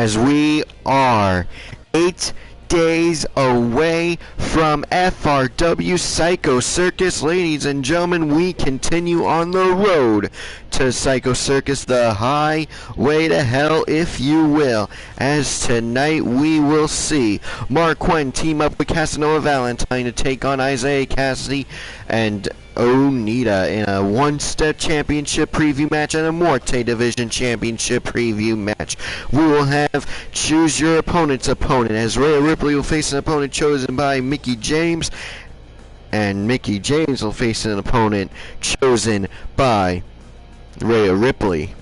as we are 8 days away from FRW Psycho Circus. Ladies and gentlemen, we continue on the road to Psycho Circus, the highway to hell, if you will, as tonight we will see Mark Quinn team up with Casanova Valentine to take on Isaiah Cassidy and Onita in a one-step championship preview match and a Morte Division championship preview match. We will have choose your opponent's opponent, as Rhea Ripley will face an opponent chosen by Mickie James, and Mickie James will face an opponent chosen by Rhea Ripley.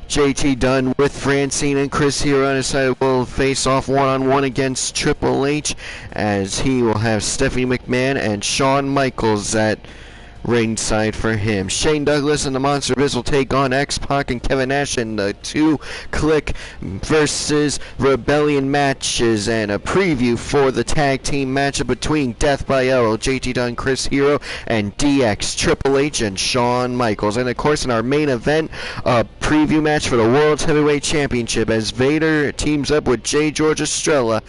JT Dunn with Francine and Chris Hero on his side will face off one-on-one against Triple H, as he will have Stephanie McMahon and Shawn Michaels at ringside for him. Shane Douglas and the Monster Biz will take on X-Pac and Kevin Nash in the 2-Click versus Rebellion matches, and a preview for the tag team matchup between Death by Arrow, JT Dunn, Chris Hero, and DX, Triple H, and Shawn Michaels. And of course, in our main event, a preview match for the World's Heavyweight Championship, as Vader teams up with J. George Estrella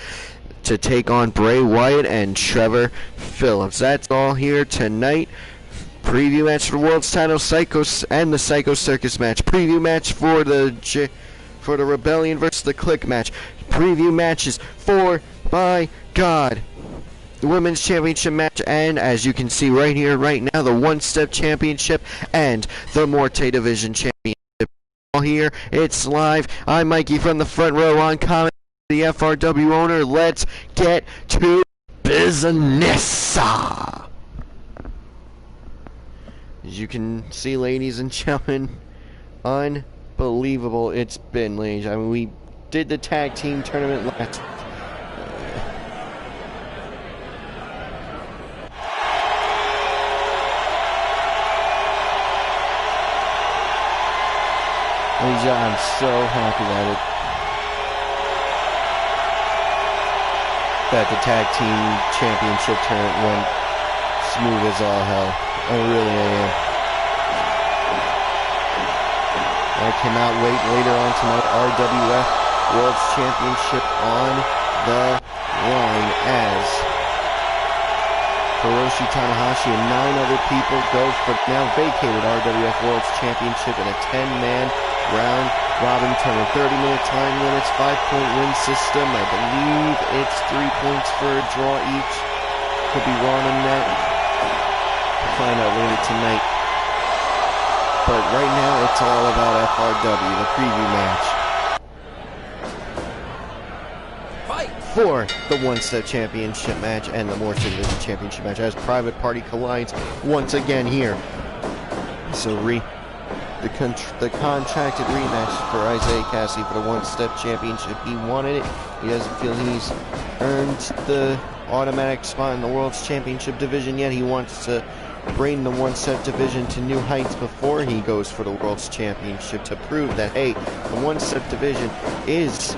to take on Bray Wyatt and Trevor Phillips. That's all here tonight. Preview match for the World's title, Psychos, and the Psycho Circus match. Preview match for the Rebellion versus the Click match. Preview matches for, by God, the Women's Championship match, and as you can see right here, right now, the One-Step Championship and the Morte Division Championship. All here, it's live. I'm Mikey from the front row on comment, the FRW owner. Let's get to business. As you can see, ladies and gentlemen, unbelievable it's been, ladies. I mean, we did the tag team tournament last. Ladies and gentlemen, I'm so happy that the tag team championship tournament went smooth as all hell. I really am. I cannot wait later on tonight. RWF World Championship on the line, as Hiroshi Tanahashi and 9 other people go for now vacated RWF World Championship in a 10-man round robin tournament. 30-minute time limits, 5-point win system. I believe it's 3 points for a draw each. Could be wrong on that. Find out later tonight. But right now it's all about FRW, the preview match. Fight for the One-Step Championship match and the Morte Division Championship match, as Private Party collides once again here. So the contracted rematch for Isaiah Cassidy for the One-Step Championship. He wanted it. He doesn't feel he's earned the automatic spot in the World's Championship division yet. He wants to bring the one-step division to new heights before he goes for the World's Championship, to prove that, hey, the one-step division is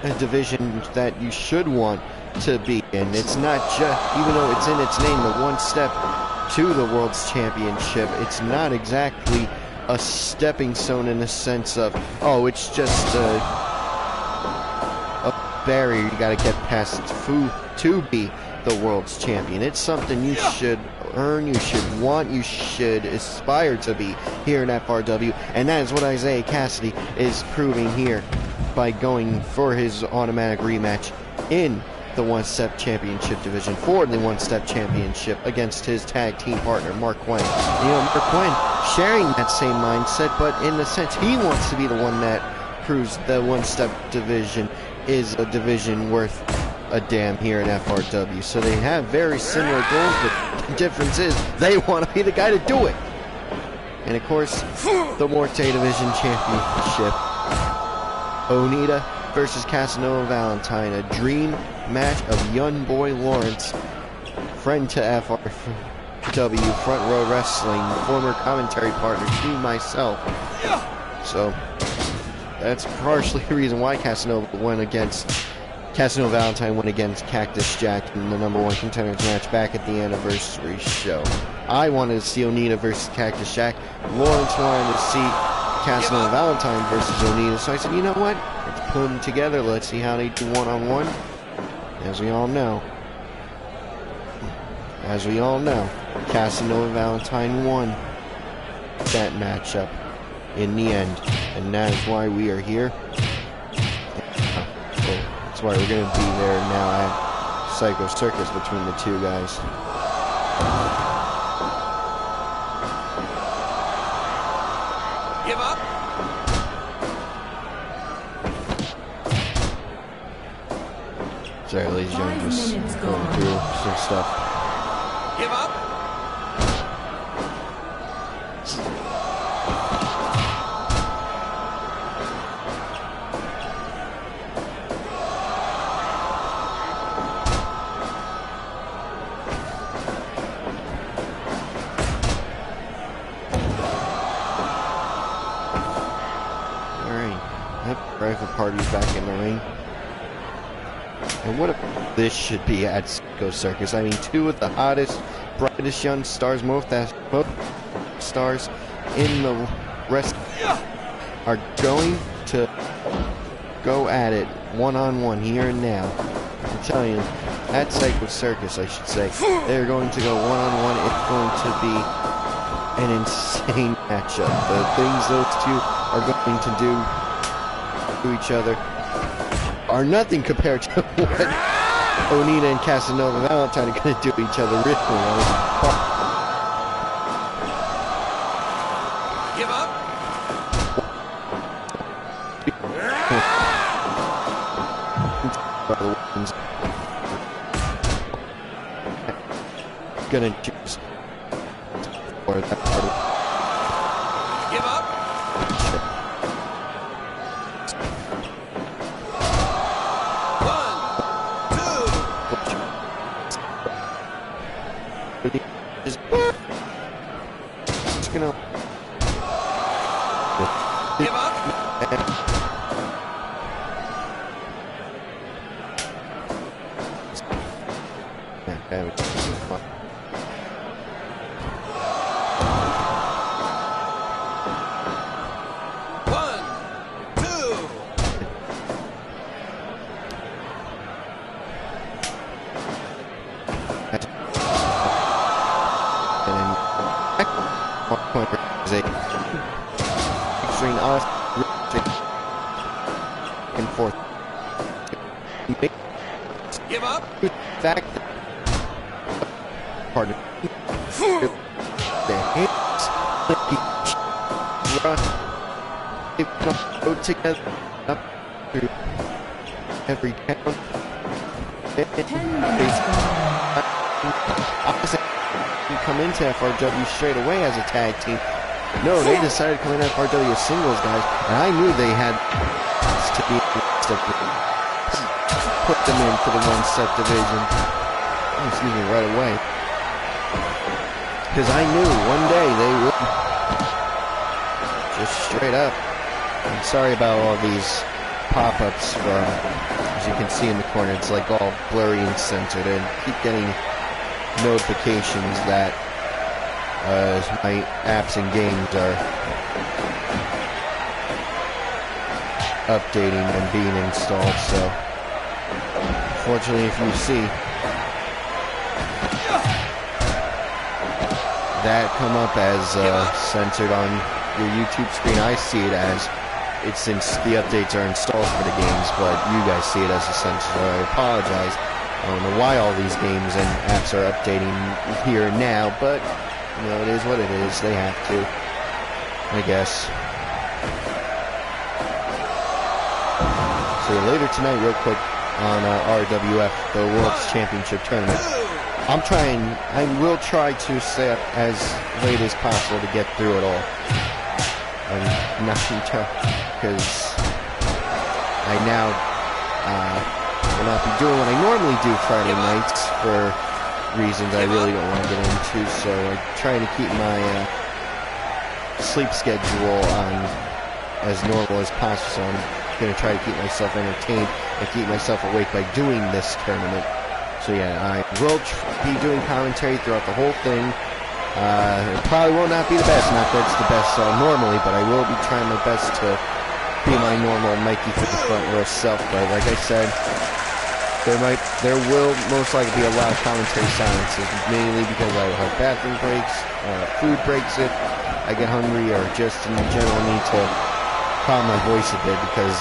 a division that you should want to be in. It's not just, even though it's in its name, the one step to the World's Championship, it's not exactly a stepping stone in the sense of, oh, it's just a barrier you gotta get past to be the World's Champion. It's something you should earn, you should want, you should aspire to be here in FRW, and that is what Isaiah Cassidy is proving here by going for his automatic rematch in the One-Step Championship division for the One-Step Championship against his tag team partner, Mark Quinn. You know, Mark Quinn sharing that same mindset, but in the sense he wants to be the one that proves the One-Step division is a division worth a damn here in FRW. So they have very similar goals, but the difference is they want to be the guy to do it. And of course, the Morte Division Championship, Onita versus Casanova Valentine, a dream match of young boy Lawrence, friend to FRW, Front Row Wrestling, former commentary partner to myself. So that's partially the reason why Casanova Valentine went against Cactus Jack in the #1 contenders match back at the anniversary show. I wanted to see Onita versus Cactus Jack. Lawrence wanted to see Casanova Valentine versus Onita. So I said, you know what? It's put them together. Let's see how they do one-on-one. As we all know, Casanova Valentine won that matchup in the end, and that is why we are here. So that's why we're going to be there now at Psycho Circus between the two guys. Give up. Sorry, ladies and gentlemen, just going through some stuff. Give up. Rifle party's back in the ring. And what if this should be at Psycho Circus? I mean, two of the hottest, brightest young stars, both stars in the rest are going to go at it one-on-one here and now. I'm telling you, at Psycho Circus, I should say, they're going to go one-on-one. It's going to be an insane matchup. The things those two are going to do to each other are nothing compared to what Onita and Casanova Valentine are going to do to each other. Really, Give up. Gonna choose for that part of Give up. Just gonna Give up. One, two. Extreme off and forth. Give up. Fact, pardon. Their hands go together up through every count. Come into FRW straight away as a tag team. No, they decided to come in FRW as singles, guys, and I knew they had to be put them into the one-step division. Oh, excuse me, right away, because I knew one day they would. Just straight up. I'm sorry about all these pop-ups from, as you can see in the corner, it's like all blurry and censored, and keep getting notifications that my apps and games are updating and being installed. So fortunately, if you see that come up as censored on your YouTube screen, I see it as it's since the updates are installed for the games, but you guys see it as a censor, so I apologize. I don't know why all these games and apps are updating here and now, but, you know, it is what it is. They have to, I guess. So later tonight, real quick, on RWF, the World's Championship Tournament, I will try to stay up as late as possible to get through it all. I'm not because I now will not be doing what I normally do Friday nights for reasons I really don't want to get into, so I'm trying to keep my sleep schedule on as normal as possible, so I'm going to try to keep myself entertained and keep myself awake by doing this tournament. So yeah, I will be doing commentary throughout the whole thing. It probably will not be the best, not that it's the best normally, but I will be trying my best to be my normal Mikey for the front row self, but like I said, there will most likely be a lot of commentary silences, mainly because I will have bathroom breaks, food breaks if I get hungry, or just in general need to calm my voice a bit, because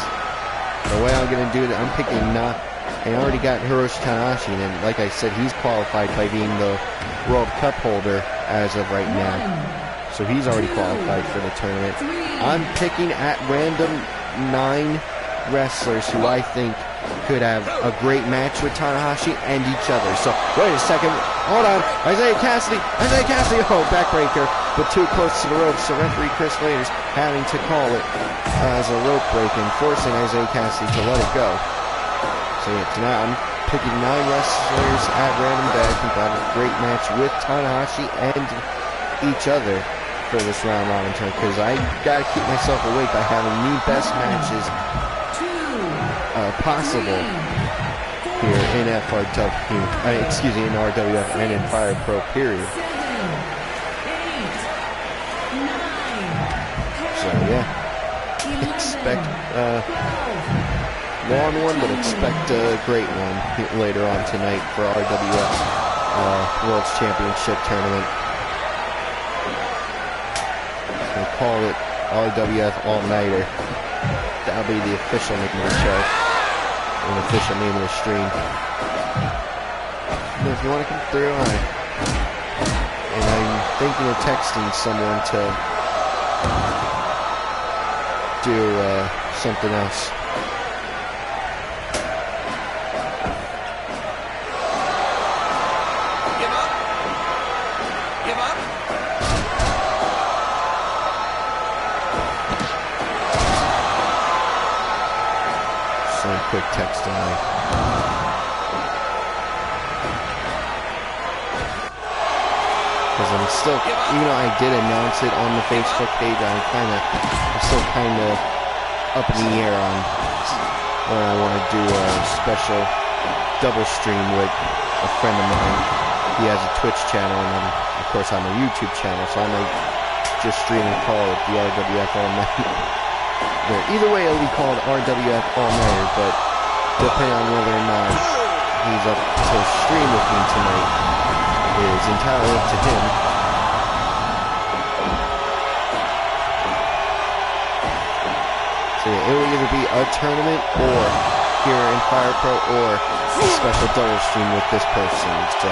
the way I'm going to do it, I'm picking I already got Hiroshi Tanahashi, and like I said, he's qualified by being the World Cup holder as of right now. So he's already qualified for the tournament. I'm picking at random 9 wrestlers who I think could have a great match with Tanahashi and each other. So, wait a second. Hold on. Isaiah Cassidy. Oh, backbreaker. But too close to the ropes. So referee Chris Layers having to call it as a rope break and forcing Isaiah Cassidy to let it go. So yeah, tonight I'm picking 9 wrestlers at random that I think have a great match with Tanahashi and each other for this round robin tournament, because I gotta keep myself awake by having the best matches possible here in FRW, excuse me, in RWF and in Fire Pro, period. So yeah, expect long one, but expect a great one later on tonight for RWF World's Championship Tournament. We'll call it RWF All-Nighter. That'll be the official name of the show, and the official name of the stream. And if you want to come through, and I'm thinking of texting someone to do something else. Quick text tonight. Because I'm still, even though I did announce it on the Facebook page, I'm still kind of up in the air on when I want to do a special double stream with a friend of mine. He has a Twitch channel, and then, of course, I'm a YouTube channel, so I might just stream and call it the RWF All Night. Either way, it'll be called RWF All-Nighter, but depending on whether or not he's up to stream with me tonight is entirely up to him. So yeah, it will either be a tournament or here in Fire Pro or a special double stream with this person. So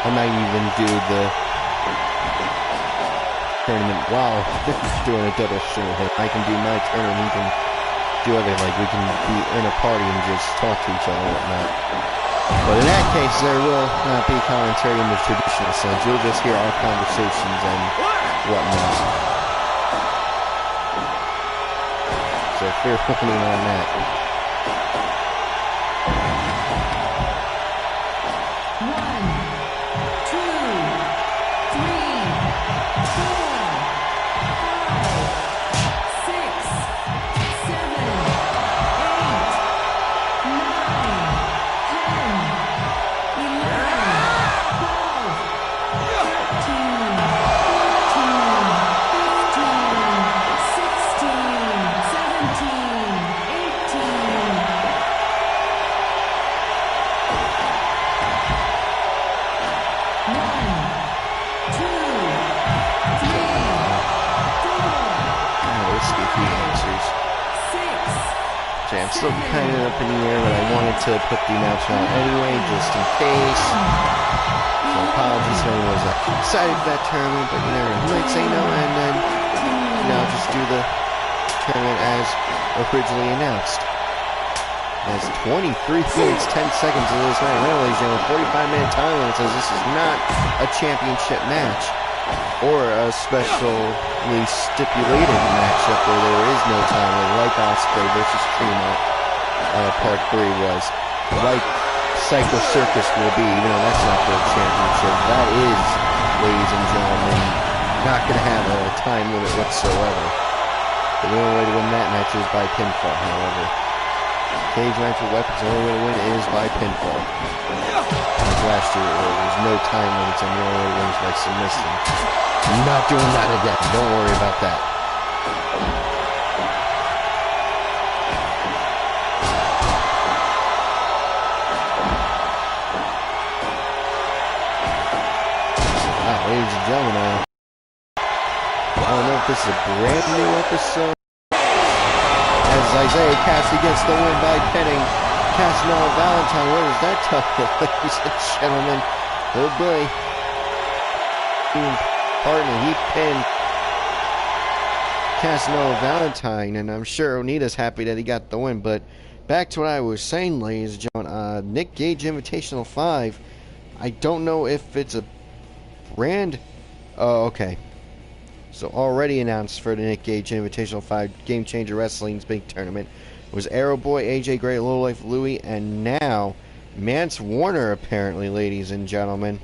I might even do the tournament while doing a double stream with him. I can do my tournament, he can do other, like we can be in a party and just talk to each other and whatnot. But in that case, there will not be commentary in the traditional sense. You'll just hear our conversations and whatnot. So fair warning on that. I'm still kind of up in the air, but I wanted to put the announcement out anyway, just in case. So apologies to anyone who's excited for that tournament, but you never know. You might say no, and then just do the tournament as originally announced. As 23 minutes, 10 seconds of this night. Well, ladies and gentlemen, 45-minute time limit says this is not a championship match or a specially stipulated matchup where there is no time limit, like Osprey versus Tremont Part 3 was. Like Psycho Circus will be, even though that's not the championship. That is, ladies and gentlemen, not going to have a time limit whatsoever. The only way to win that match is by pinfall, however. Cage match with weapons, the only way to win is by pinfall. Like last year, there was no time limits and the only way to win is by submission. I'm not doing that again, don't worry about that. Ladies and gentlemen, I don't know if this is a brand new episode. As Isaiah Cassidy gets the win by pinning Casanova Valentine. Where does that tuck it, ladies and gentlemen? Oh boy. Partner, he pinned Casanova Valentine, and I'm sure Onita's happy that he got the win. But back to what I was saying, ladies and gentlemen, Nick Gage Invitational 5. I don't know if it's a brand. Oh, okay. So already announced for the Nick Gage Invitational 5 Game Changer Wrestling's big tournament was Arrow Boy, AJ Gray, Lowlife Louie, and now Mance Warner, apparently, ladies and gentlemen.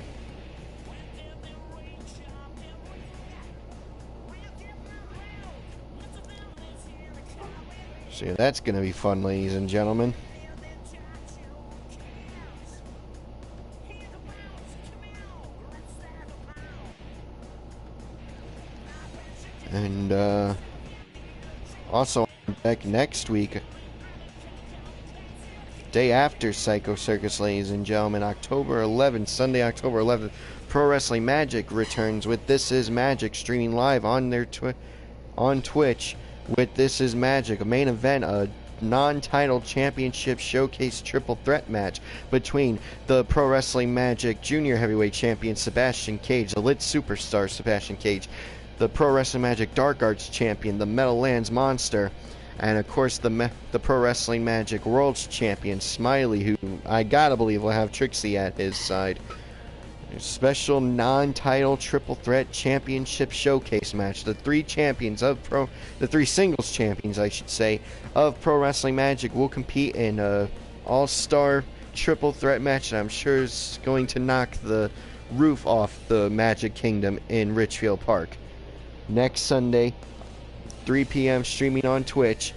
So yeah, that's going to be fun, ladies and gentlemen. And also back next week, day after Psycho Circus, ladies and gentlemen, October 11th, Sunday, October 11th, Pro Wrestling Magic returns with This Is Magic streaming live on their on Twitch with This Is Magic, a main event, a non-title championship showcase triple threat match between the Pro Wrestling Magic Junior Heavyweight Champion Sebastian Cage, the lit superstar Sebastian Cage, the Pro Wrestling Magic Dark Arts Champion, the Meadowlands Monster, and of course the Pro Wrestling Magic World's Champion, Smiley, who I gotta believe will have Trixie at his side. A special non-title triple threat championship showcase match. The three singles champions, I should say, of Pro Wrestling Magic will compete in a all-star triple threat match that I'm sure is going to knock the roof off the Magic Kingdom in Richfield Park. Next Sunday, 3 p.m. streaming on Twitch.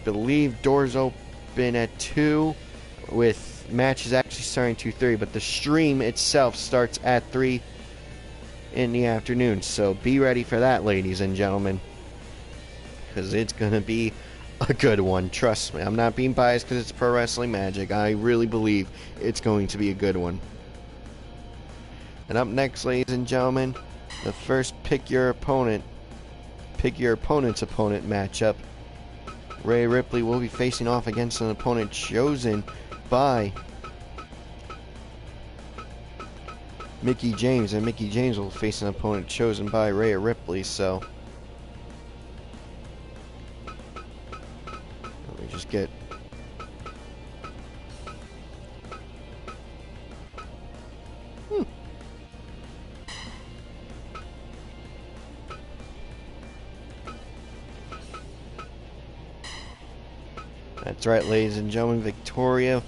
Believe doors open at 2, with matches actually starting 2:30, but the stream itself starts at 3 in the afternoon. So be ready for that, ladies and gentlemen, because it's going to be a good one. Trust me, I'm not being biased because it's Pro Wrestling Magic. I really believe it's going to be a good one. And up next, ladies and gentlemen, the first pick your opponent's opponent matchup. Rhea Ripley will be facing off against an opponent chosen by Mickie James, and Mickie James will face an opponent chosen by Rhea Ripley. So let me just get That's right, ladies and gentlemen. Victoria,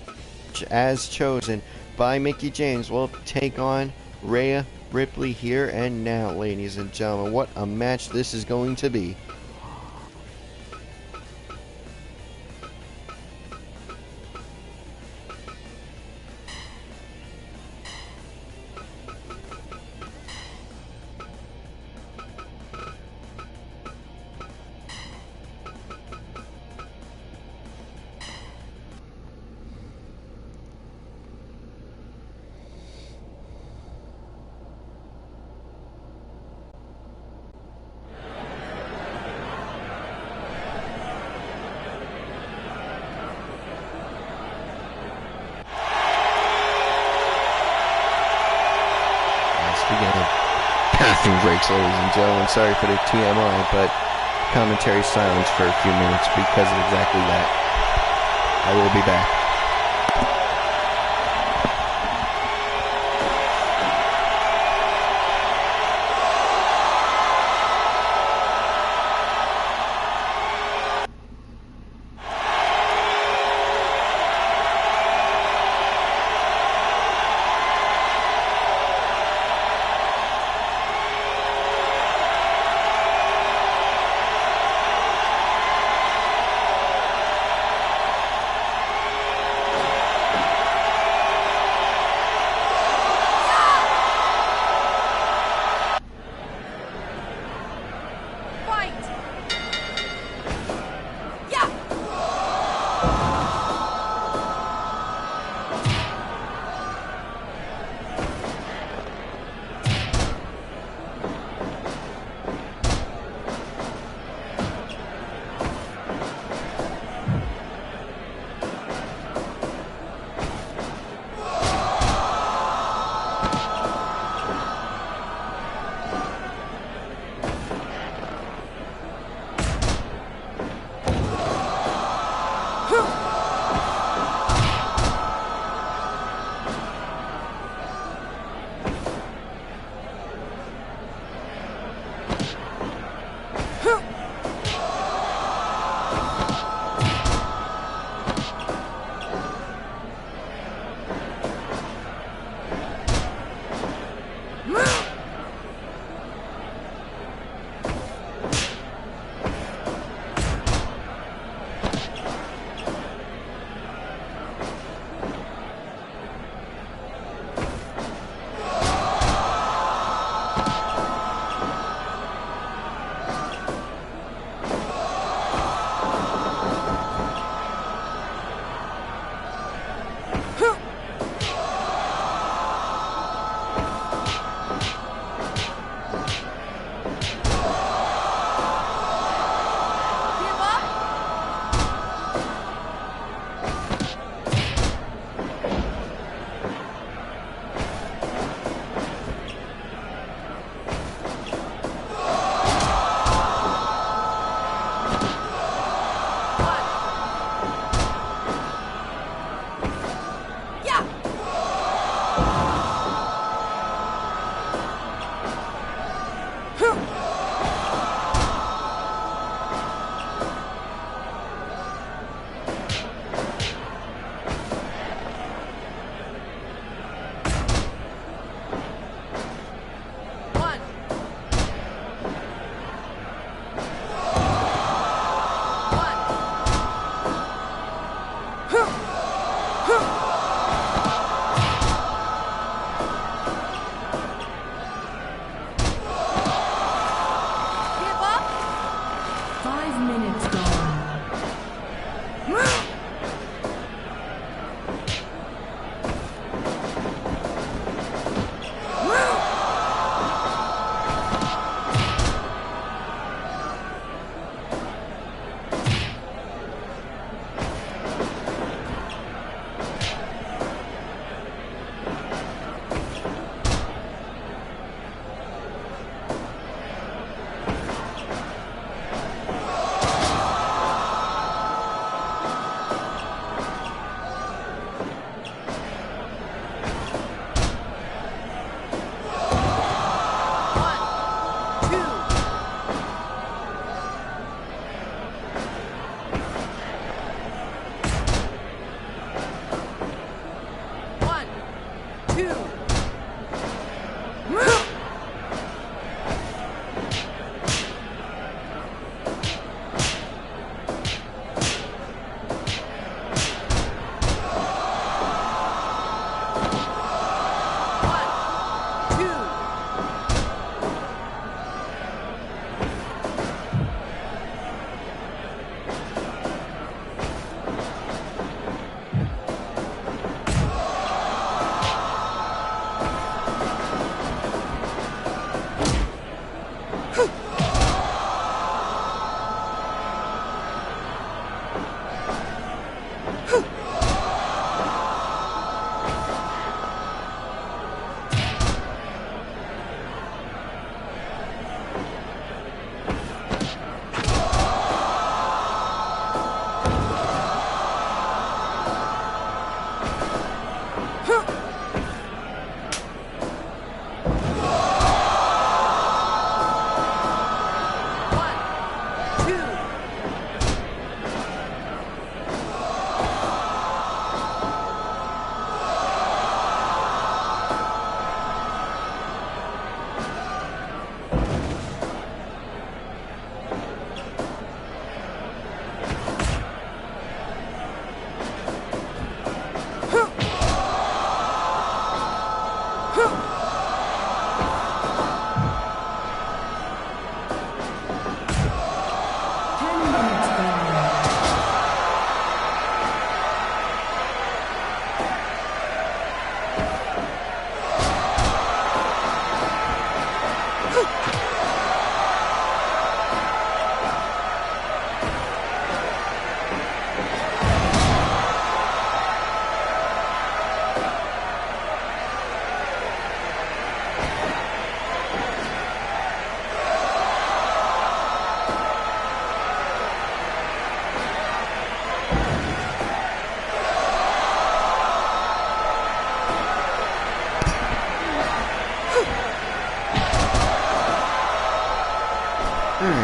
as chosen by Mickie James, will take on Rhea Ripley here and now, ladies and gentlemen. What a match this is going to be. Bathroom breaks, ladies and gentlemen. Sorry for the TMI, but commentary silence for a few minutes because of exactly that. I will be back.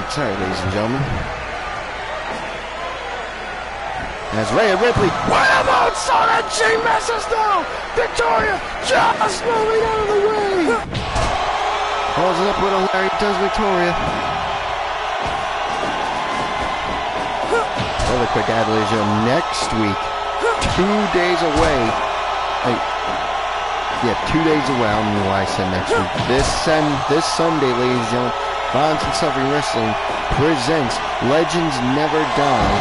Sorry, ladies and gentlemen. As Rhea Ripley, what about Sonic? She misses though! Victoria just moving out of the way! Calls it up with a Larry, does Victoria. Another quick ad, ladies and gentlemen. Next week, 2 days away. Yeah, 2 days away. I don't know why I said next week. This Sunday, ladies and gentlemen, Violence and Suffering Wrestling presents Legends Never Die.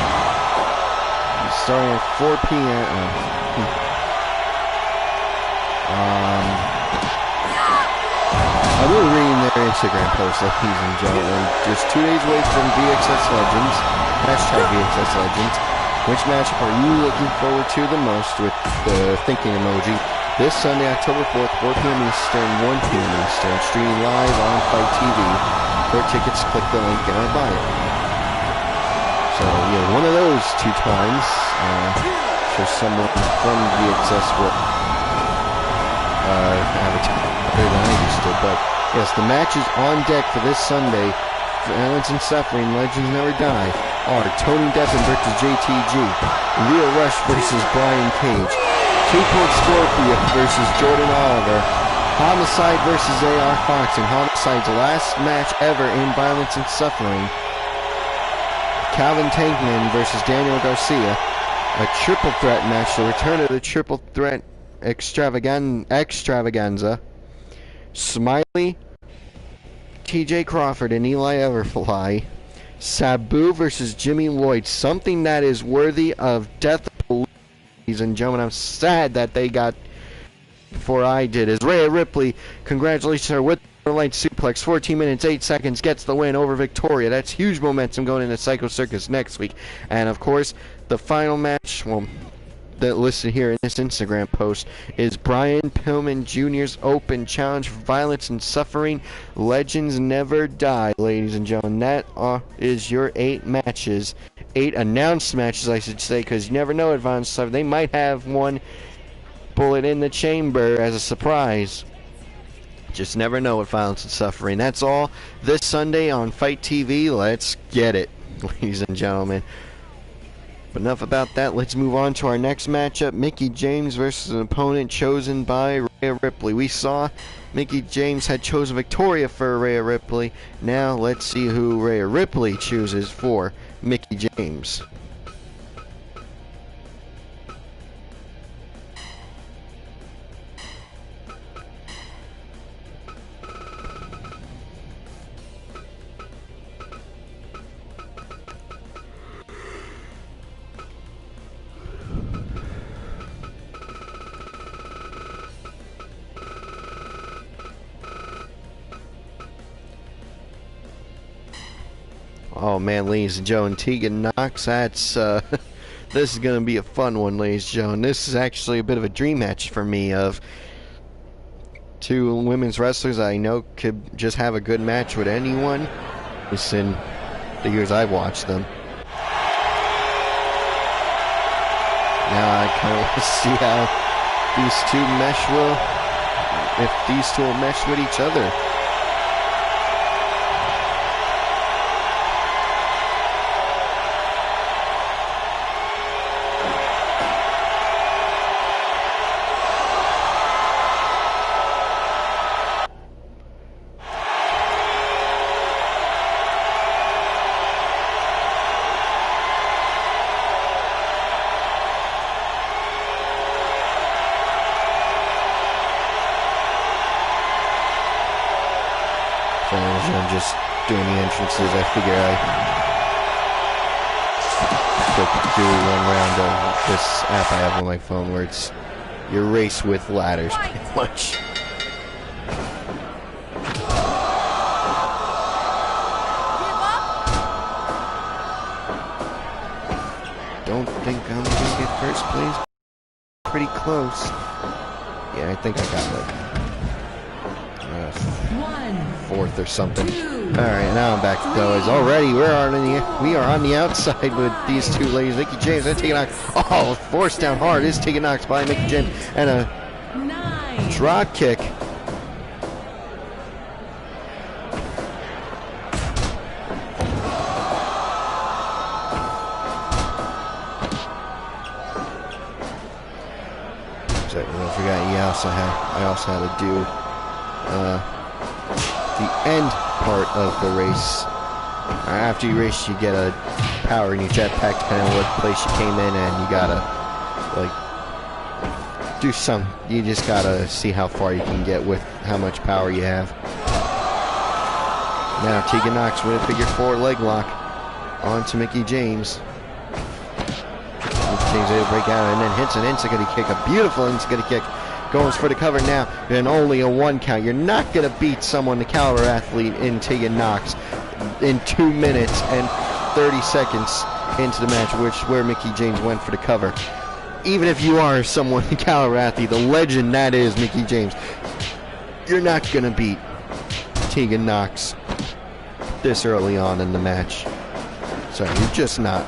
Starting at 4 p.m. I will be reading their Instagram post, ladies and gentlemen. Just 2 days away from VXS Legends, hashtag VXS Legends. Which matchup are you looking forward to the most with the thinking emoji? This Sunday, October 4th, 4 p.m. Eastern, 1 p.m. Eastern, streaming live on Fight TV. For tickets, click the link and I'll buy it. So, yeah, one of those 2 times. Sure someone from VXS will have a better than I used to. But, yes, the matches on deck for this Sunday, Violence and Suffering, Legends Never Die, are Tony Deppen versus JTG, Leo Rush versus Brian Cage, Two-Point Scorpio versus Jordan Oliver, Homicide versus AR Fox, and Homicide's last match ever in Violence and Suffering, Calvin Tankman versus Daniel Garcia, a triple threat match, the return of the triple threat extravaganza, Smiley, TJ Crawford, and Eli Everfly, Sabu versus Jimmy Lloyd, something that is worthy of death, ladies and gentlemen. I'm sad that they got before I did. As Rhea Ripley, congratulations her with the light suplex, 14 minutes 8 seconds, gets the win over Victoria. That's huge momentum going into Psycho Circus next week. And of course, the final match, well, that listed here in this Instagram post, is Brian Pillman Jr.'s Open Challenge for Violence and Suffering. Legends Never Die, ladies and gentlemen. That is your 8 matches. 8 announced matches, I should say, because you never know at Violence and Suffering. They might have one bullet in the chamber as a surprise. Just never know with Violence and Suffering. That's all this Sunday on Fight TV. Let's get it, ladies and gentlemen. But enough about that. Let's move on to our next matchup. Mickie James versus an opponent chosen by Rhea Ripley. We saw Mickie James had chosen Victoria for Rhea Ripley. Now let's see who Rhea Ripley chooses for Mickie James. Oh man, ladies and gentlemen, Tegan Knox, that's, this is going to be a fun one, ladies and gentlemen. This is actually a bit of a dream match for me of 2 women's wrestlers I know could just have a good match with anyone, just in the years I've watched them. Now I kind of want to see how these 2 mesh if these 2 will mesh with each other. I'm just doing the entrances. I figure I could do one round of this app I have on my phone where it's your race with ladders, pretty much. Don't think I'm gonna get first place. Pretty close. Yeah, I think I got like 4th or something. Alright, now I'm back to go. As already we are on the outside with these 2 ladies. Mickie James and Tegan Knox. Oh, forced down hard is Tegan Knox by Mickie James. And a drop kick. So I forgot. I also had to do the end part of the race. After you race, you get a power in your jetpack depending on what place you came in, and you gotta like do some. You just gotta see how far you can get with how much power you have. Now Tegan Knox with a figure 4 leg lock onto Mickie James. Mickie James able to break out, and then hits an insecurity kick, a beautiful insecurity kick. Goes for the cover now, and only a 1 count. You're not gonna beat someone, the caliber athlete in Tegan Knox, in 2 minutes and 30 seconds into the match, where Mickie James went for the cover. Even if you are someone, the caliber athlete, the legend that is Mickie James, you're not gonna beat Tegan Knox this early on in the match. Sorry, you're just not.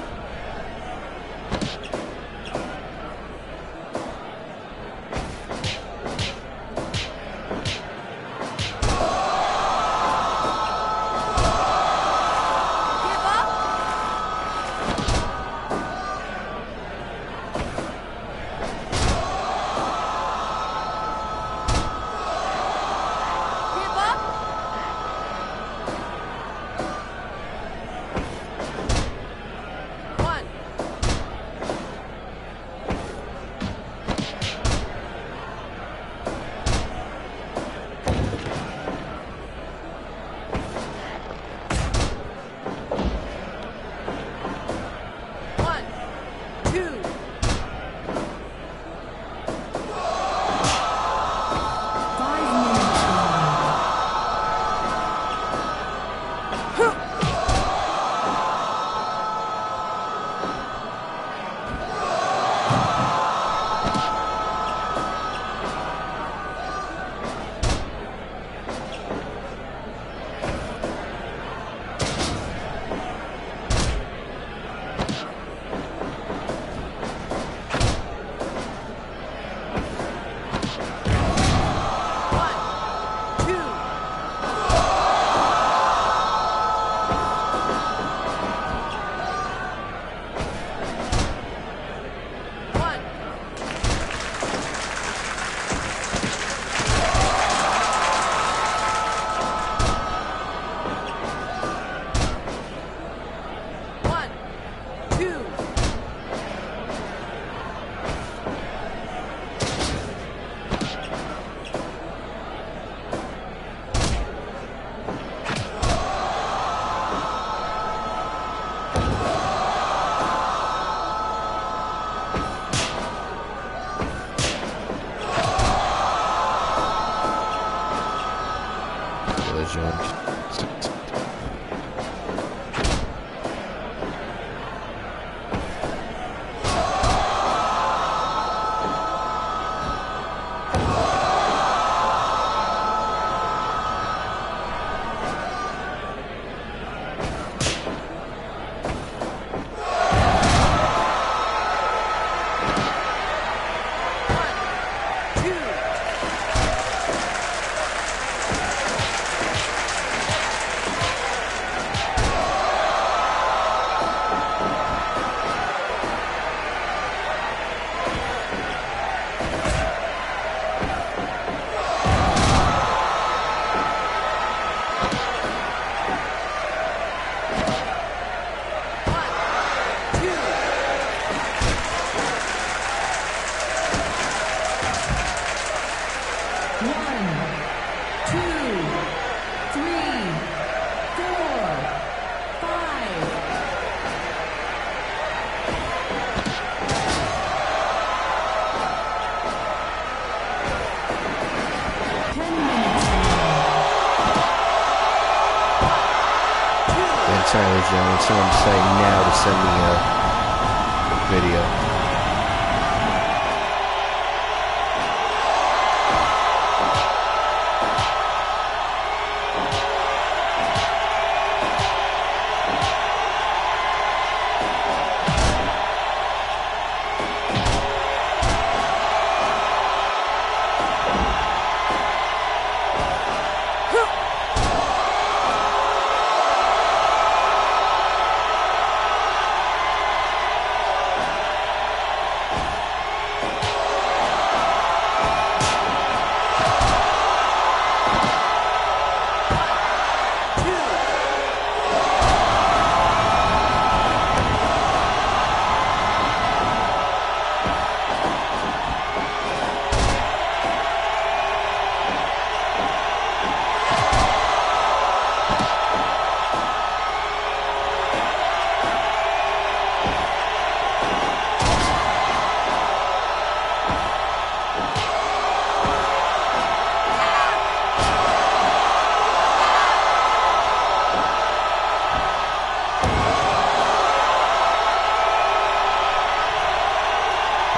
Sorry, ladies and gentlemen, someone decided now to send me a video.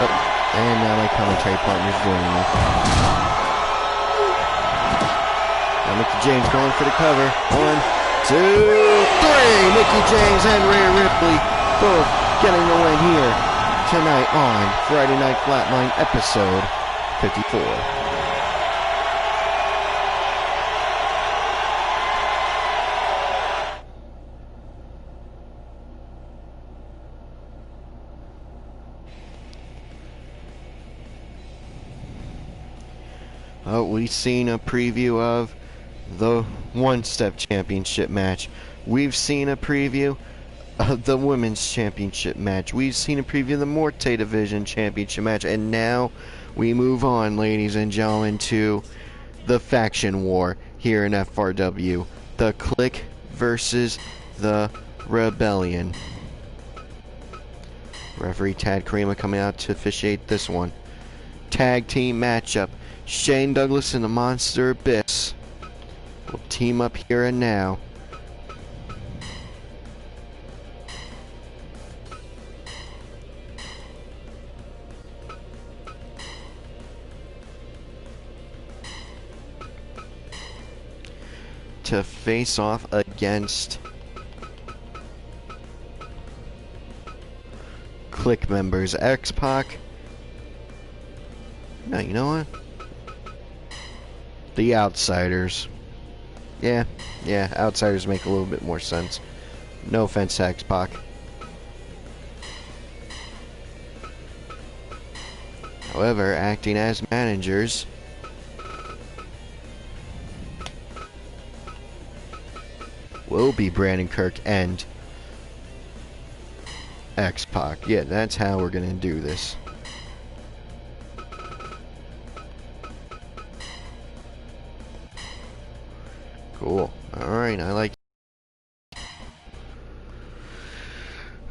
Oh, and now my commentary partner's joining me. Now Mickey James going for the cover. 1, 2, 3. Mickey James and Rhea Ripley both getting the win here tonight on Friday Night Flatline episode 54. We've seen a preview of the one-step championship match. We've seen a preview of the women's championship match. We've seen a preview of the Morte Division championship match. And now we move on, ladies and gentlemen, to the faction war here in FRW. The Clique versus the Rebellion. Referee Tad Karima coming out to officiate this one. Tag team matchup. Shane Douglas and the Monster Abyss will team up here and now. To face off against Clique members X-Pac. No, you know what? The Outsiders. Yeah, Outsiders make a little bit more sense. No offense to X-Pac. However, acting as managers will be Brandon Kirk and X-Pac. Yeah, that's how we're gonna do this. Cool. Alright, I like it.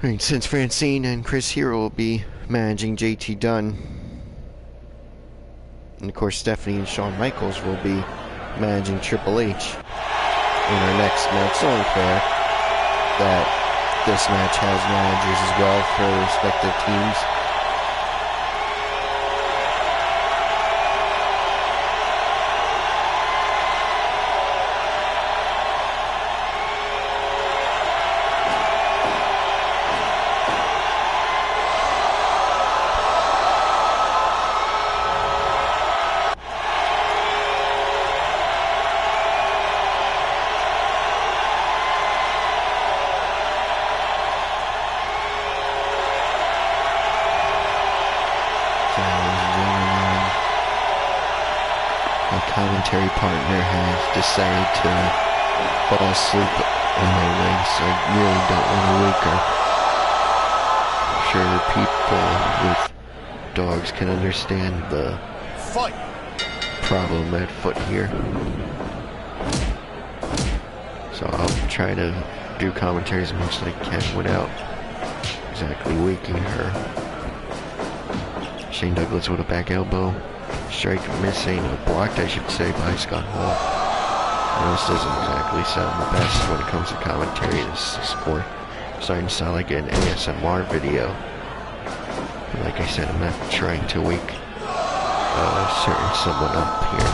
Alright, since Francine and Chris Hero will be managing JT Dunn, and of course Stephanie and Shawn Michaels will be managing Triple H in our next match. It's only fair that this match has managers as well for their respective teams. Commentary partner has decided to fall asleep on my legs. I really don't want to wake her. I'm sure people with dogs can understand the problem at foot here. So I'll try to do commentary as much as I can without exactly waking her. Shane Douglas with a back elbow. Strike missing, or blocked I should say, by Scott Hall. And this doesn't exactly sound the best when it comes to commentary. This is more starting to sound like an ASMR video. But like I said, I'm not trying to wake certain someone up here.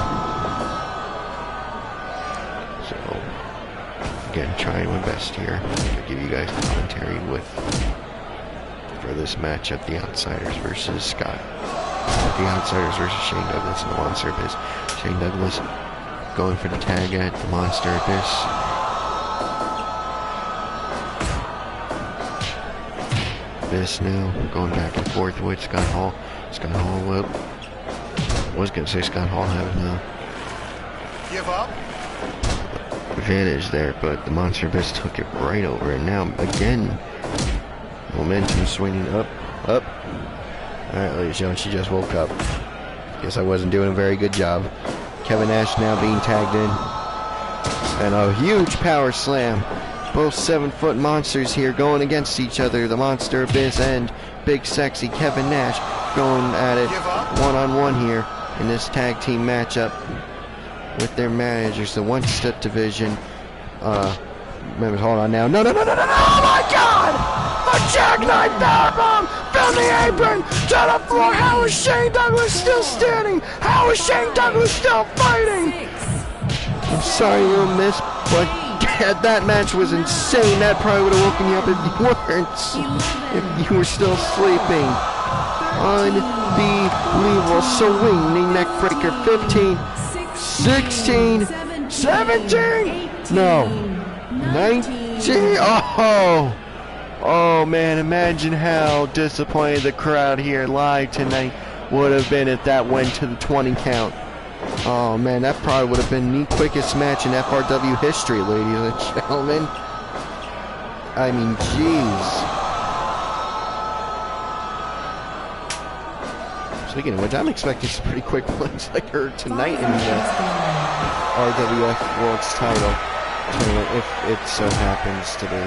So, again, trying my best here to give you guys commentary for this matchup, the Outsiders versus Scott. The Outsiders versus Shane Douglas and the Monster Abyss. Shane Douglas going for the tag at the Monster Abyss. Abyss now going back and forth with Scott Hall. Scott Hall, well, I was going to say Scott Hall having a Give up. advantage there, but the Monster Abyss took it right over. And now, again, momentum swinging up. Alright, ladies and gentlemen, she just woke up. Guess I wasn't doing a very good job. Kevin Nash now being tagged in. And a huge power slam. Both 7-foot monsters here going against each other. The Monster Abyss and Big Sexy Kevin Nash going at it one-on-one here in this tag team matchup with their managers. The one-step division. Hold on now. No, oh my God! A jackknife powerbomb from the apron to the floor. How is Shane Douglas still standing? How is Shane Douglas still fighting? I'm sorry you missed, but that match was insane. That probably would have woken you up if you weren't. If you were still sleeping. Unbelievable. Swinging neck breaker. 15, 16, 17. No. 19. Oh man, imagine how disappointed the crowd here live tonight would have been if that went to the 20 count. Oh man, that probably would have been the quickest match in FRW history, ladies and gentlemen. I mean, jeez. Speaking of which, I'm expecting some pretty quick ones like her tonight in the RWF World's Title tournament, if it so happens to be.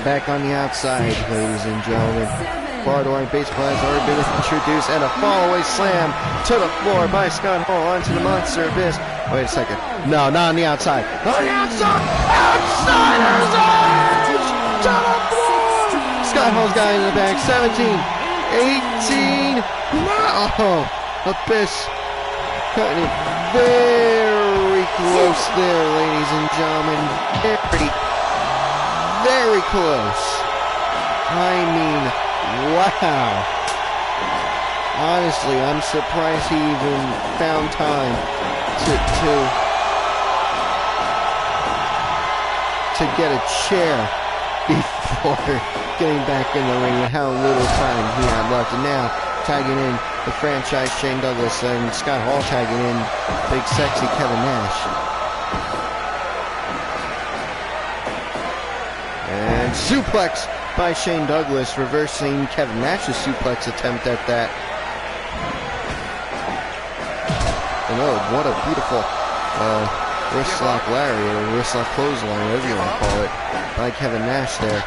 Back on the outside, ladies and gentlemen. Bar-to-line baseball has already been introduced, and a fall-away slam to the floor by Scott Hall onto the Monster Abyss. Wait a second. No, not on the outside. On the outside! Outsider's edge! To the floor! Scott Hall's got in the back. 17, 18. Oh, Abyss cutting it very close there, ladies and gentlemen. Very close. I mean, wow. Honestly, I'm surprised he even found time to get a chair before getting back in the ring and how little time he had left. And now, tagging in the franchise Shane Douglas and Scott Hall tagging in big sexy Kevin Nash. And suplex by Shane Douglas, reversing Kevin Nash's suplex attempt at that. And oh, what a beautiful wrist lock lariat, or wrist lock clothesline, whatever you want to call it, by Kevin Nash there.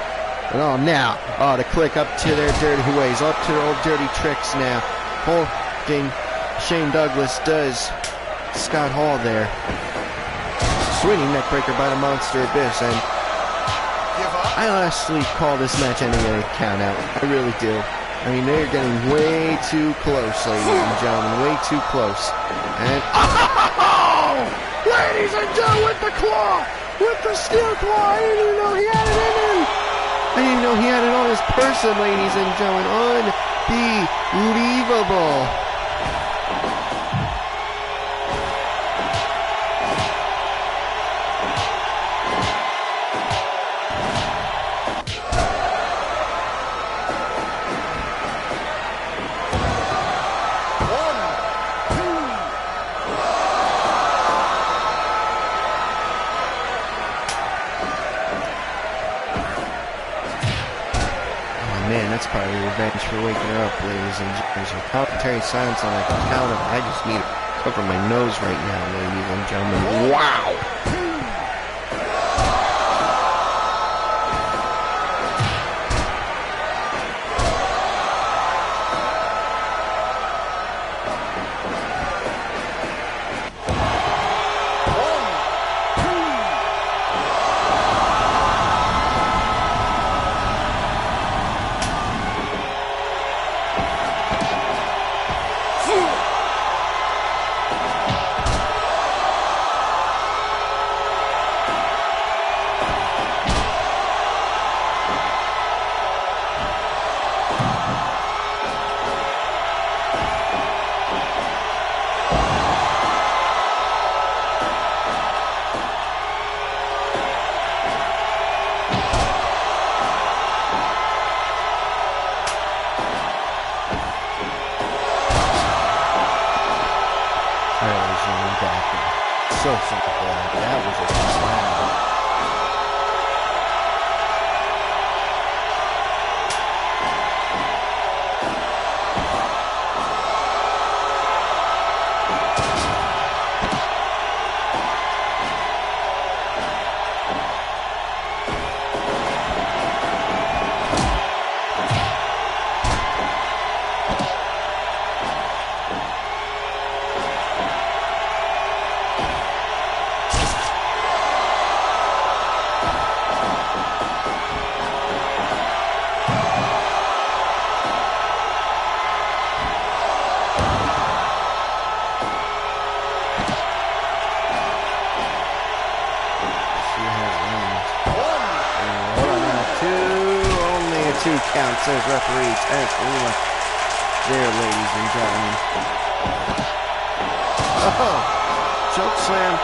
And oh, now, the click up to their dirty ways, up to their old dirty tricks now. Holding Shane Douglas does Scott Hall there. Swinging neckbreaker by the Monster Abyss, and I honestly call this match ending a count out. I really do. I mean, they're getting way too close, ladies and gentlemen. Way too close. And oh! Ladies and gentlemen, with the claw! With the steel claw! I didn't even know he had it in him! I didn't even know he had it on his person, ladies and gentlemen. Unbelievable. that's probably revenge for waking her up, ladies and gentlemen. Commentary silence on a count of, I just need to cover my nose right now, ladies and gentlemen. Wow! So simple. That was a slam. Two counts, says referee Terrence Lima. There, ladies and gentlemen. Oh, choke slam.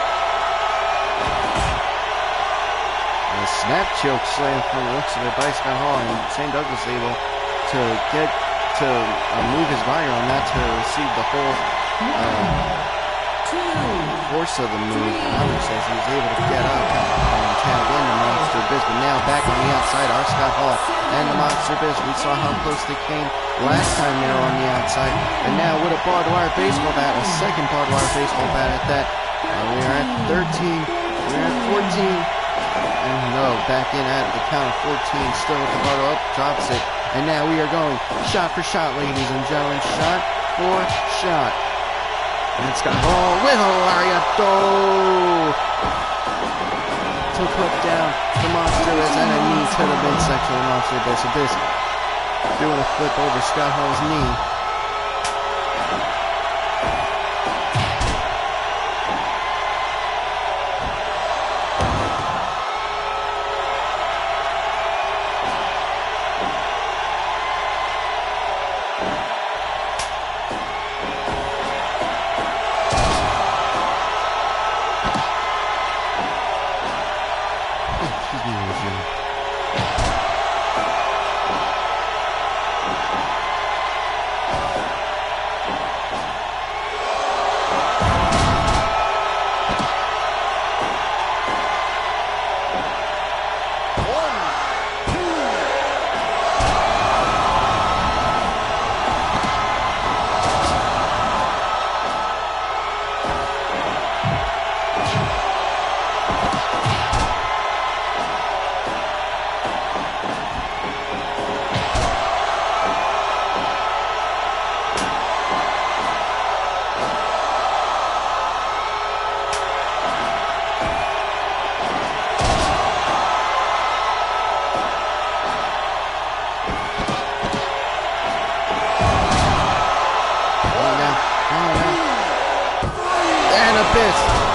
A snap choke slam from the looks of it by Scott Hall, and St. Douglas able to get to move his body on that to receive the whole force of the move. Robert says he was able to get up and tag in the Monster Biz, but now back on the outside are Scott Hall and the Monster Biz. We saw how close they came last time they were on the outside, and now with a barbed wire baseball bat, a second barbed wire baseball bat at that. We are at 13, we're at 14, and no, back in at the count of 14, still with the barbed up, drops it, and now we are going shot for shot, ladies and gentlemen, shot for shot. And Scott Hall with a lariato to put down the Monster Biz and a knee to the midsection of the Monster Biz. So this doing a flip over Scott Hall's knee.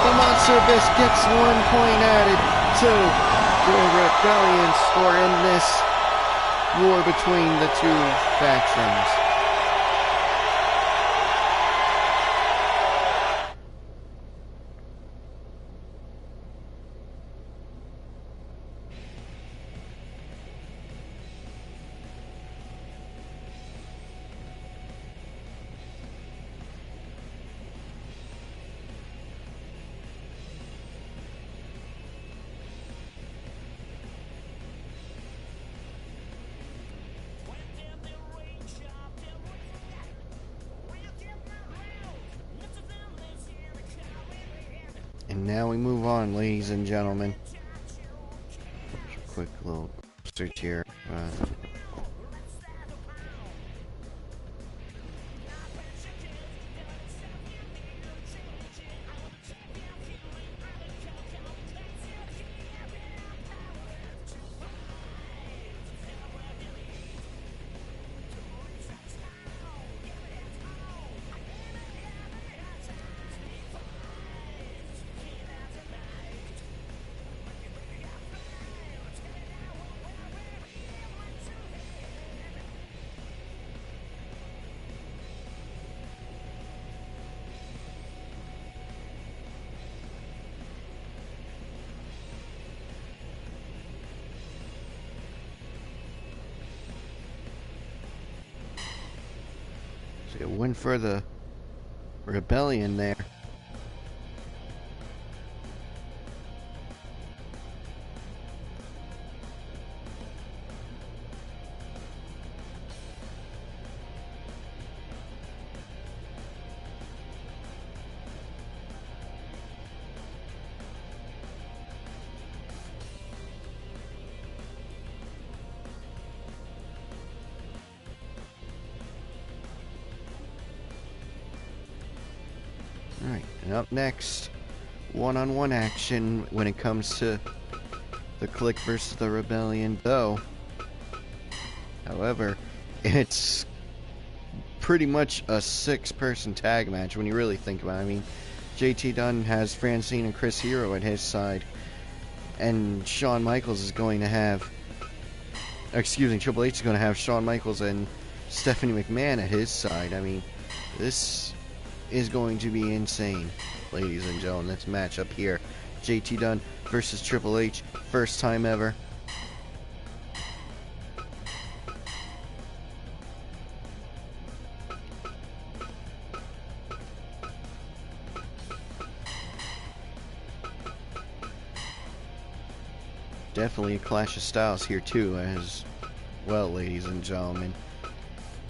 The Monster Biz gets 1 point added to the rebellion score in this war between the two factions. And now we move on, ladies and gentlemen. Quick little search here. So a win for the Rebellion there. Alright, and up next, one-on-one action when it comes to the Clique versus the Rebellion, though. However, it's pretty much a 6-person tag match when you really think about it. I mean, JT Dunn has Francine and Chris Hero at his side, and Shawn Michaels is going to have, Triple H is going to have Shawn Michaels and Stephanie McMahon at his side. I mean, this is going to be insane, ladies and gentlemen. This matchup here, JT Dunn versus Triple H, first time ever. Definitely a clash of styles here too, as well, ladies and gentlemen.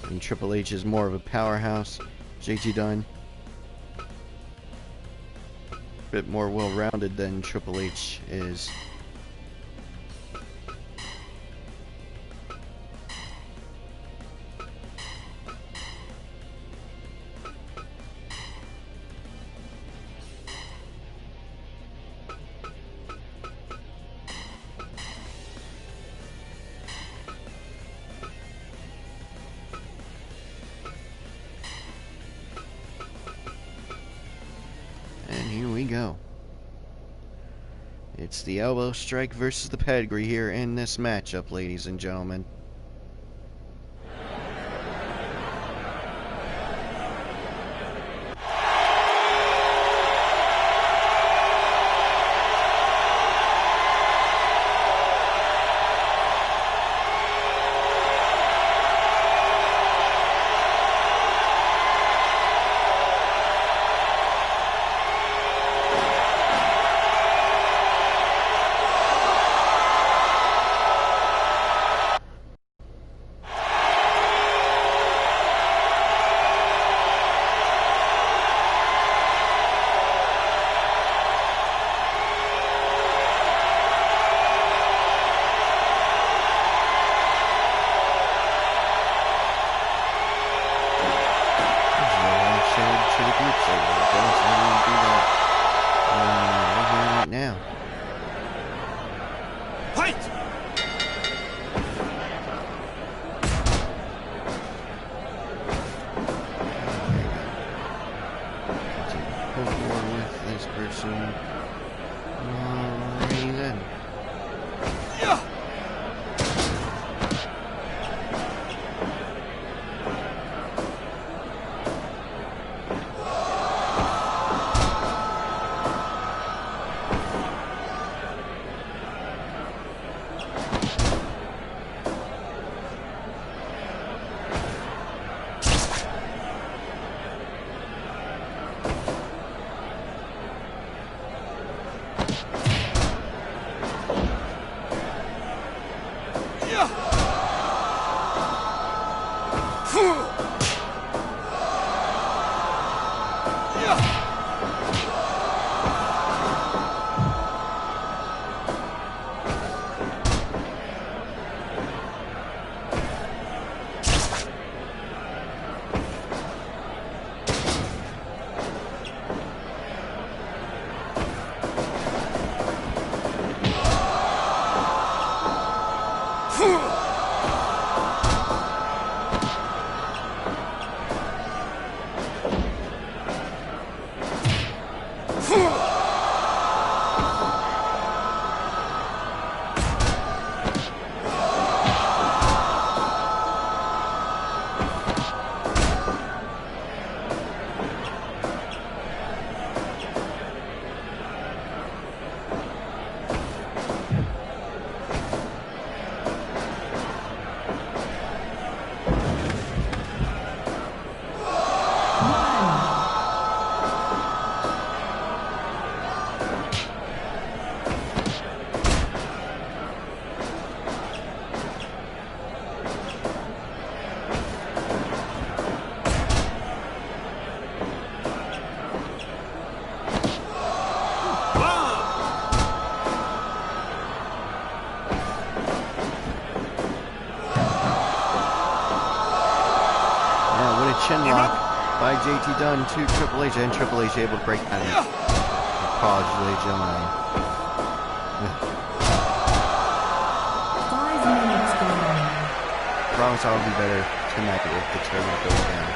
I mean, Triple H is more of a powerhouse. JT Dunn, bit more well-rounded than Triple H is. And here we go. It's the elbow strike versus the pedigree here in this matchup, ladies and gentlemen. by JT Dunn to Triple H, and Triple H able to break out of it. Apologies, ladies and gentlemen. 5 minutes gone. Promise I'll be better tonight if the tournament goes down.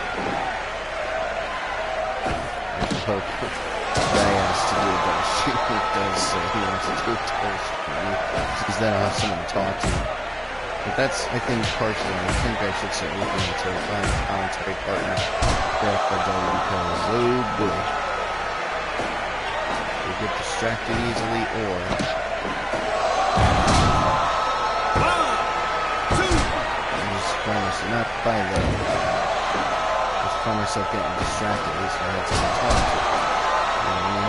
I hope that I asked to do it, but she does say he wants to do it first for me, because then I'll have someone to talk to. But that's, I think, personally, I think I should start looking into finding a commentary partner for FRW, because, oh boy, they get distracted easily, or I just find myself, not by them, I just find myself getting distracted, at least if I had someone to talk to. You know what I mean?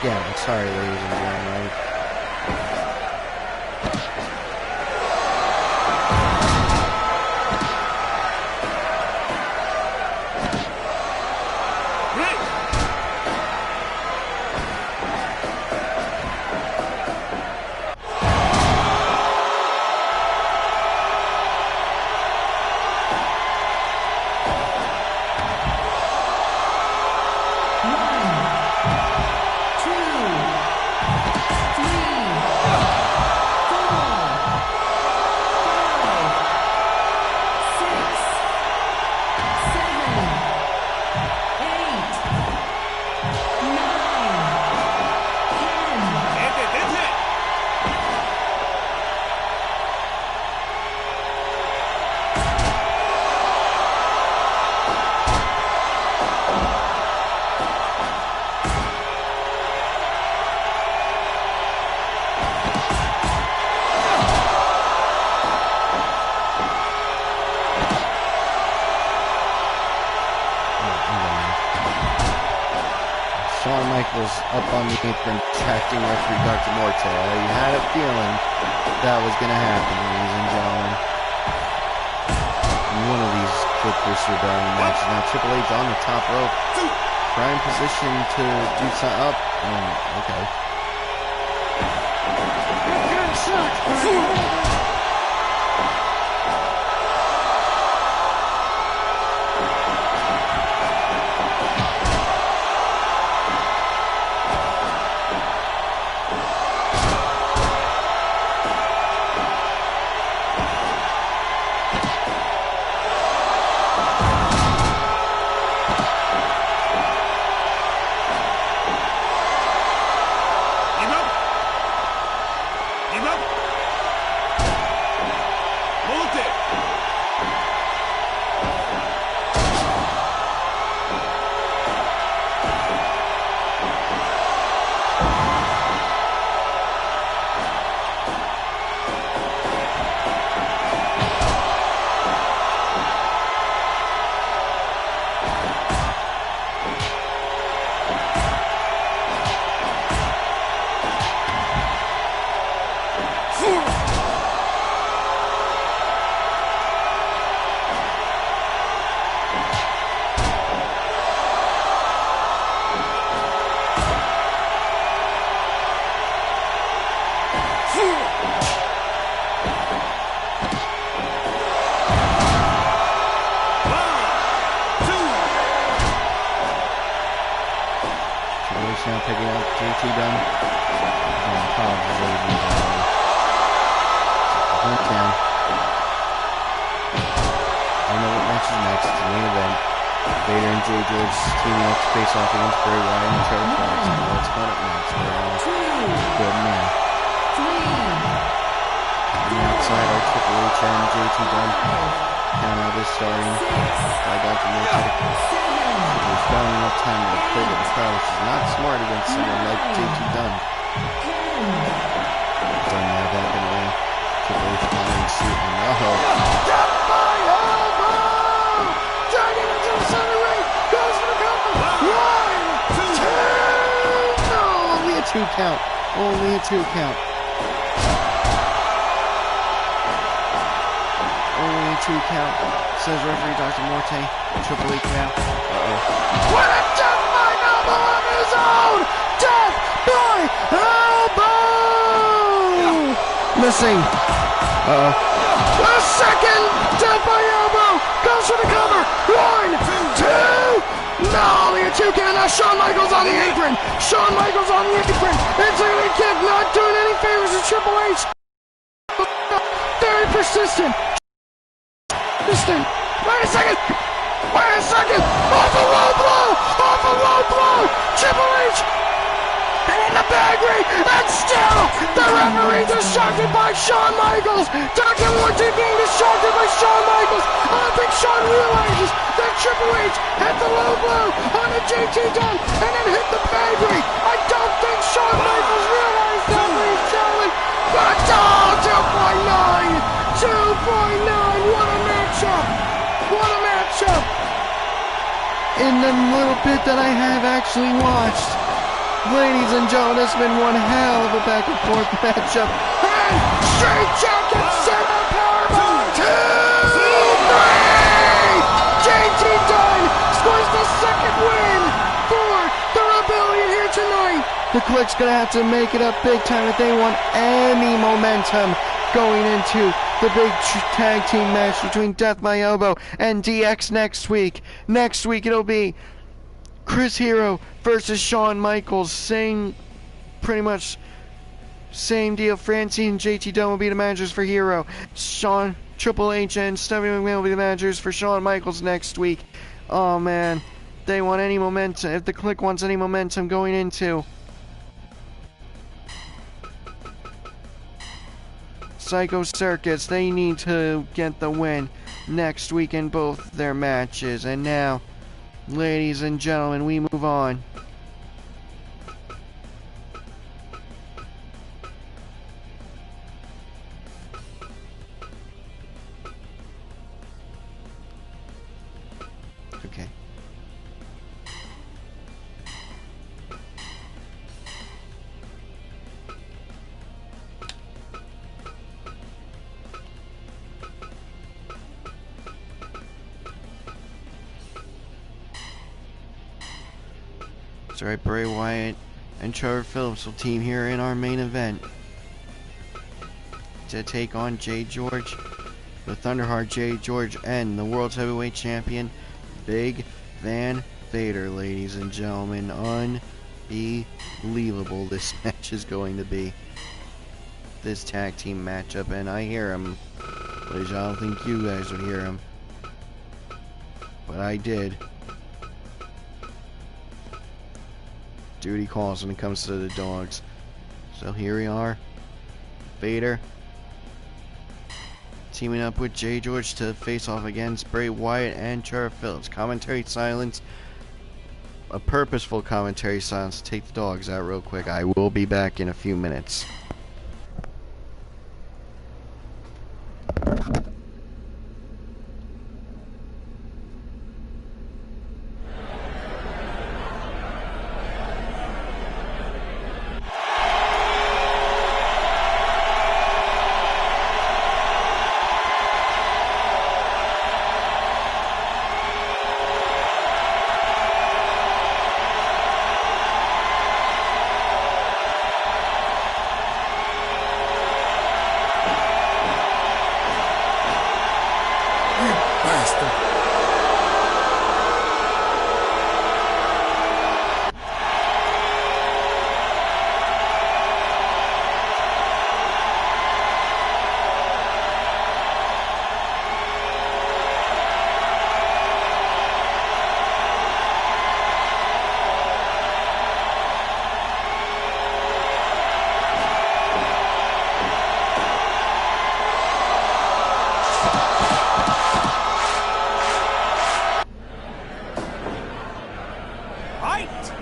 Again, I'm sorry, ladies and gentlemen. Was up on the apron tracking referee Dr. Morte. You had a feeling that was going to happen, ladies and gentlemen. In one of these quick disregarding matches. Now Triple H on the top rope. Prime position to do something up. Okay. now picking up JT Dunn. Apologies, ladies and gentlemen. Hunt down. I know what match is next. It's the main event. Vader and Jay George teaming up to face off against Bray Wyatt and Trevor Phillips. What's coming up next? Good man. On the outside are Triple H and JT Dunn. Count out is starting by Dr. Morton. There's not enough time to play with the crowd, which is not smart against someone like JT Dunn. Dunn now back in the ring. Triple H following suit, and Drop my elbow! Dragging into the center ring. Goes for the cover. 1, 2. no! Only a 2 count. Only a 2 count. Only a 2 count, says referee Dr. Morte. Triple H now. What a death by elbow on his own! Death by elbow! Missing. A second death by elbow! Goes for the cover! 1, 2! No, only a 2 count. Now Shawn Michaels on the apron! Shawn Michaels on the apron! Into the kick, not doing any favors to Triple H! Very persistent! Wait a second! Wait a second! Off a low blow! Off a low blow! Triple H! And in the bag ring! And still, the referee distracted by Shawn Michaels! Dr. Morton being distracted by Shawn Michaels! I don't think Shawn realizes that Triple H had the low blow on the JT Dunn and then hit the bag ring! I don't think Shawn Michaels realized that, ladies and gentlemen! But, 2.9! 2.9! What a matchup! What a matchup! In the little bit that I have actually watched, ladies and gentlemen, it's been one hell of a back and forth matchup. And straight jacket, center powerbomb, 2, 3! JT Dunn scores the second win for the Rebellion here tonight. The Clique's gonna have to make it up big time if they want any momentum going into the big tag team match between Death by Elbow and DX next week. Next week it'll be Chris Hero versus Shawn Michaels. Pretty much same deal. Francine and JT Dunn will be the managers for Hero. Triple H and Stephanie McMahon will be the managers for Shawn Michaels next week. Oh man, they want any momentum. If the Clique wants any momentum going into Psycho Circus, they need to get the win next week in both their matches. And now, ladies and gentlemen, we move on. Okay. That's right, Bray Wyatt and Trevor Phillips will team here in our main event to take on Jay George, the Thunderheart Jay George, and the World's Heavyweight Champion, Big Van Vader, ladies and gentlemen. Unbelievable this match is going to be. This tag team matchup, and I hear him. Ladies, I don't think you guys would hear him, but I did. Duty calls when it comes to the dogs. So here we are. Vader teaming up with Jay George to face off against Bray Wyatt and Trevor Phillips. Commentary silence. A purposeful commentary silence to take the dogs out real quick. I will be back in a few minutes. Fight!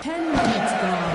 10 minutes gone.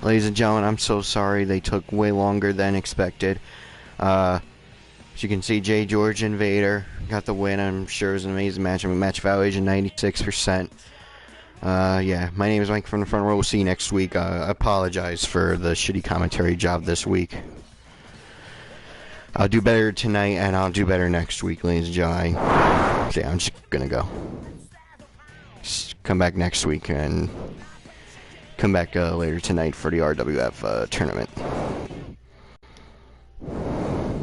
Ladies and gentlemen, I'm so sorry they took way longer than expected. As you can see, Jay George and Vader got the win. I'm sure it was an amazing match. I mean, match valuation 96%. Yeah, my name is Mike from the front row. We'll see you next week. I apologize for the shitty commentary job this week. I'll do better tonight, and I'll do better next week, ladies and gentlemen. Yeah, I'm just gonna go. Just come back next week, and come back later tonight for the RWF tournament.